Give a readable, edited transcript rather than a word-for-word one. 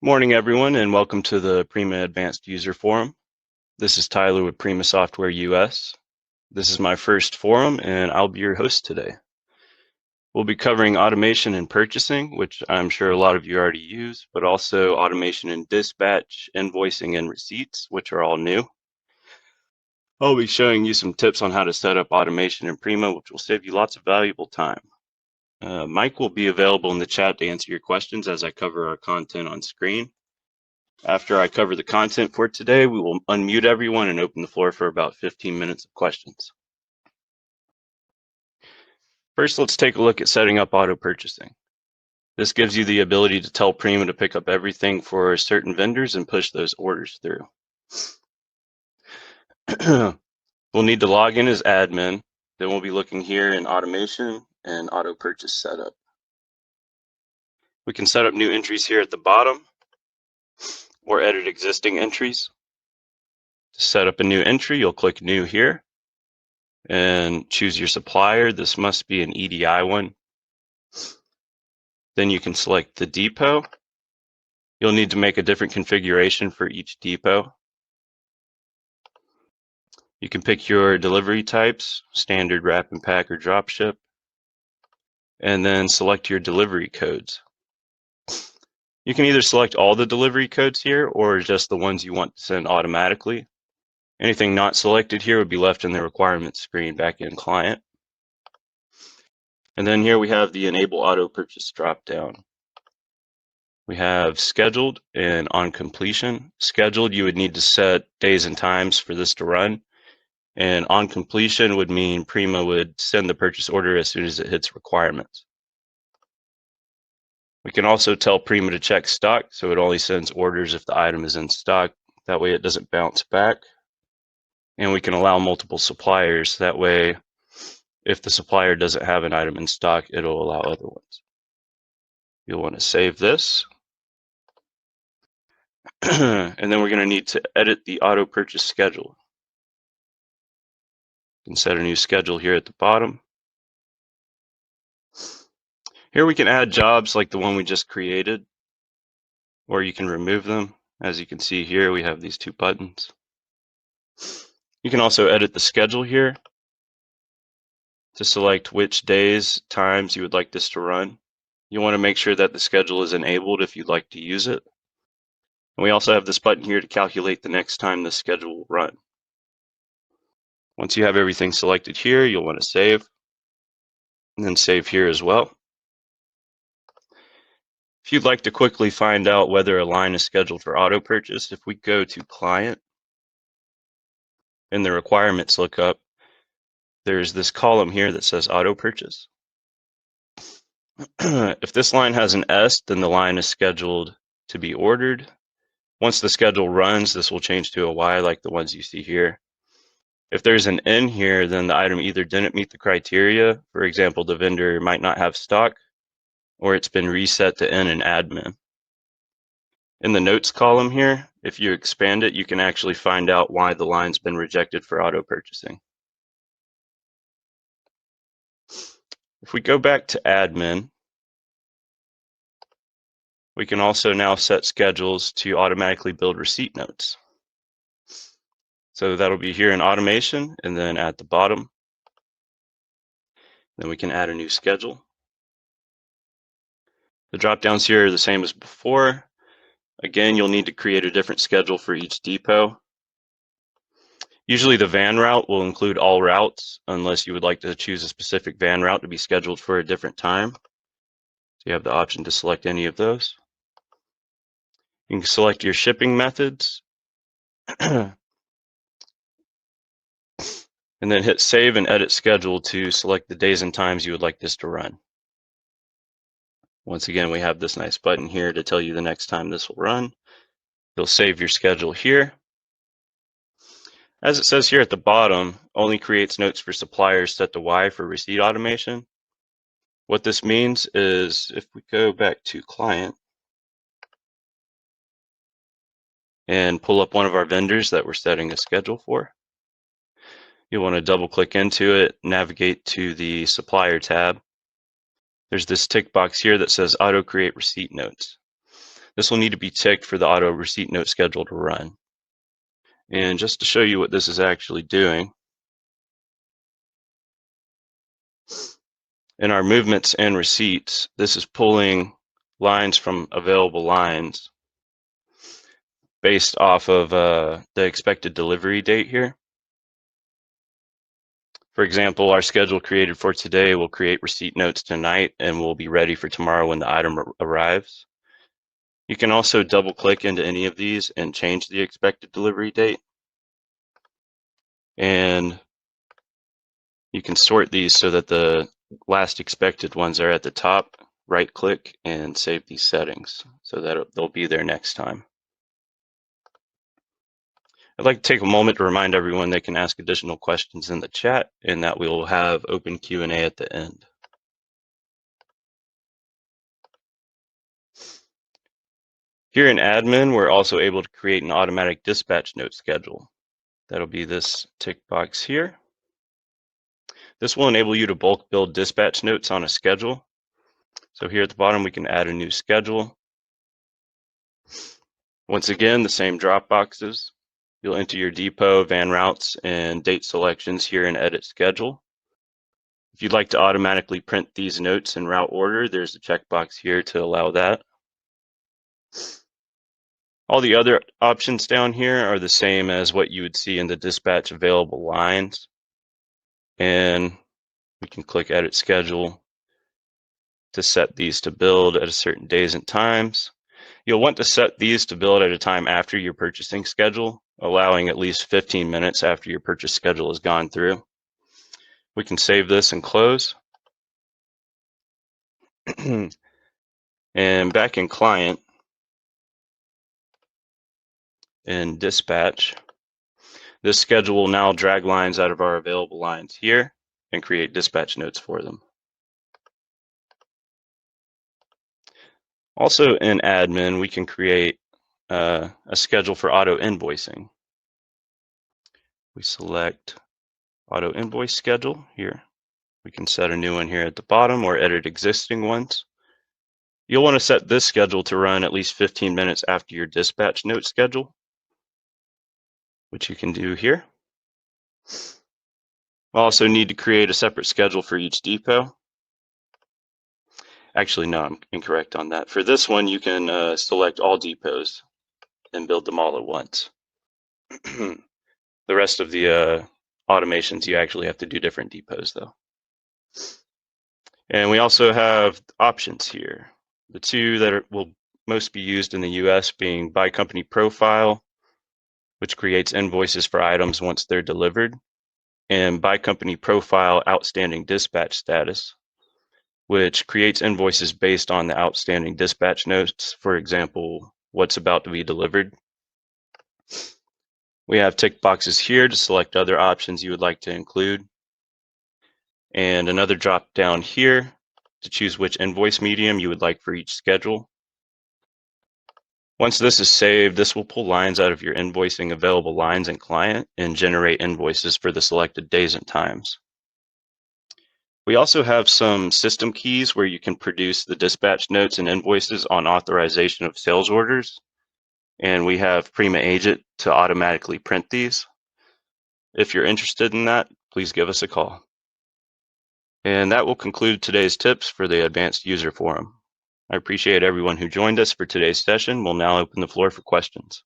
Morning, everyone, and welcome to the Prima Advanced User Forum. This is Tyler with Prima Software US. This is my first forum, and I'll be your host today. We'll be covering automation in purchasing, which I'm sure a lot of you already use, but also automation in dispatch, invoicing, and receipts, which are all new. I'll be showing you some tips on how to set up automation in Prima, which will save you lots of valuable time. Mike will be available in the chat to answer your questions as I cover our content on screen. After I cover the content for today, we will unmute everyone and open the floor for about 15 minutes of questions. First, let's take a look at setting up auto purchasing. This gives you the ability to tell Prima to pick up everything for certain vendors and push those orders through. We'll need to log in as admin. Then we'll be looking here in automation and auto purchase setup. We can set up new entries here at the bottom or edit existing entries. To set up a new entry, you'll click New here and choose your supplier. This must be an EDI one. Then you can select the depot. You'll need to make a different configuration for each depot. You can pick your delivery types, standard, wrap and pack, or drop ship, and then select your delivery codes. You can either select all the delivery codes here or just the ones you want to send automatically. Anything not selected here would be left in the requirements screen back in client. And then here we have the enable auto purchase dropdown. We have scheduled and on completion. Scheduled, you would need to set days and times for this to run. And on completion would mean Prima would send the purchase order as soon as it hits requirements. We can also tell Prima to check stock, so it only sends orders if the item is in stock. That way it doesn't bounce back. And we can allow multiple suppliers. That way, if the supplier doesn't have an item in stock, it'll allow other ones. You'll want to save this. And then we're going to need to edit the auto purchase schedule. You can set a new schedule here at the bottom. Here we can add jobs like the one we just created, or you can remove them. As you can see here, we have these two buttons. You can also edit the schedule here to select which days, times you would like this to run. You want to make sure that the schedule is enabled if you'd like to use it. And we also have this button here to calculate the next time the schedule will run. Once you have everything selected here, you'll want to save, and then save here as well. If you'd like to quickly find out whether a line is scheduled for auto purchase, if we go to Client, in the requirements lookup, there's this column here that says auto purchase. If this line has an S, then the line is scheduled to be ordered. Once the schedule runs, this will change to a Y like the ones you see here. If there's an N here, then the item either didn't meet the criteria. For example, the vendor might not have stock, or it's been reset to N in admin. In the notes column here, if you expand it, you can actually find out why the line's been rejected for auto purchasing. If we go back to admin, we can also now set schedules to automatically build receipt notes. So that'll be here in automation and then at the bottom. Then we can add a new schedule. The drop downs here are the same as before. Again, you'll need to create a different schedule for each depot. Usually the van route will include all routes unless you would like to choose a specific van route to be scheduled for a different time. So you have the option to select any of those. You can select your shipping methods and then hit save and edit schedule to select the days and times you would like this to run. Once again, we have this nice button here to tell you the next time this will run. You'll save your schedule here. As it says here at the bottom, only creates notes for suppliers set to Y for receipt automation. What this means is if we go back to client and pull up one of our vendors that we're setting a schedule for, you'll want to double click into it, navigate to the supplier tab. There's this tick box here that says auto create receipt notes. This will need to be ticked for the auto receipt note schedule to run. And just to show you what this is actually doing, in our movements and receipts, this is pulling lines from available lines based off of the expected delivery date here. For example, our schedule created for today will create receipt notes tonight and will be ready for tomorrow when the item arrives. You can also double click into any of these and change the expected delivery date. And you can sort these so that the last expected ones are at the top. Right click and save these settings so that they'll be there next time. I'd like to take a moment to remind everyone they can ask additional questions in the chat and that we will have open Q&A at the end. Here in admin, we're also able to create an automatic dispatch note schedule. That'll be this tick box here. This will enable you to bulk build dispatch notes on a schedule. So here at the bottom, we can add a new schedule. Once again, the same drop boxes. You'll enter your depot, van routes, and date selections here in Edit Schedule. If you'd like to automatically print these notes in route order, there's a checkbox here to allow that. All the other options down here are the same as what you would see in the dispatch available lines. And we can click Edit Schedule to set these to build at a certain days and times. You'll want to set these to build at a time after your purchasing schedule, allowing at least 15 minutes after your purchase schedule has gone through. We can save this and close. And back in Client, in Dispatch, this schedule will now drag lines out of our available lines here and create dispatch notes for them. Also in admin, we can create a schedule for auto invoicing. We select auto invoice schedule here. We can set a new one here at the bottom or edit existing ones. You'll want to set this schedule to run at least 15 minutes after your dispatch note schedule, which you can do here. We'll also need to create a separate schedule for each depot. Actually, no, I'm incorrect on that. For this one, you can select all depots and build them all at once. The rest of the automations, you actually have to do different depots though. And we also have options here. The two that will most be used in the US being by company profile, which creates invoices for items once they're delivered, and by company profile outstanding dispatch status, which creates invoices based on the outstanding dispatch notes, for example, what's about to be delivered. We have tick boxes here to select other options you would like to include, and another drop down here to choose which invoice medium you would like for each schedule. Once this is saved, this will pull lines out of your invoicing available lines in Client and generate invoices for the selected days and times. We also have some system keys where you can produce the dispatch notes and invoices on authorization of sales orders. And we have Prima Agent to automatically print these. If you're interested in that, please give us a call. And that will conclude today's tips for the Advanced User Forum. I appreciate everyone who joined us for today's session. We'll now open the floor for questions.